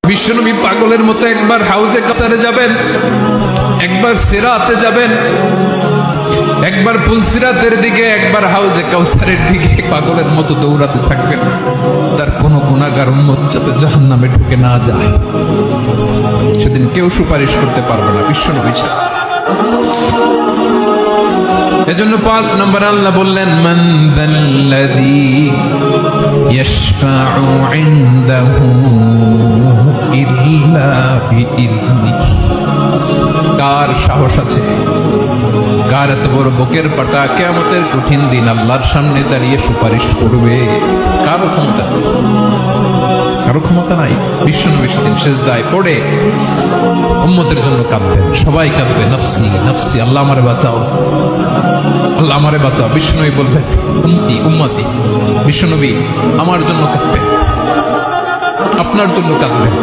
বিশ্বনবী পাগলের মতো একবার হাউজে কাসারে যাবেন, একবার সিরাতে যাবেন, একবার পুলসিরাতের দিকে, একবার হাউজে কাউসারের দিকে পাগলের মতো দৌড়াতে থাকবেন। তার কোনো গুনাহগার উম্মত যাতে জাহান্নামে ঢুকে না যায়, সেদিন কেউ সুপারিশ করতে পারবে না বিশ্বনবী ছাড়া। এজন্য 5 নম্বর আল্লাহ বললেন, মান যাল্লাযী ইয়াশফাউ ইনদাহু ইল্লা বিইযনিহি। কার সাহস আছে, কার এত বড় বুকের পাটা কিয়ামতের কঠিন দিন আল্লাহর সামনে দাঁড়িয়ে সুপারিশ করবে? কারো ক্ষমতা, কারো ক্ষমতা নাই। বিশ্বনবী সেদিন সিজদায় পড়ে উম্মতের জন্য কাঁদবেন, সবাই কাঁদবে, নফসি নফসি, আল্লাহ আমারে বাঁচাও, আল্লাহ আমারে বাঁচাও। বিশ্বনবী বলবেন, উম্মতি উম্মতি। বিশ্বনবী আমার জন্য কাঁদবেন, আপনার জন্য কাঁদবেন।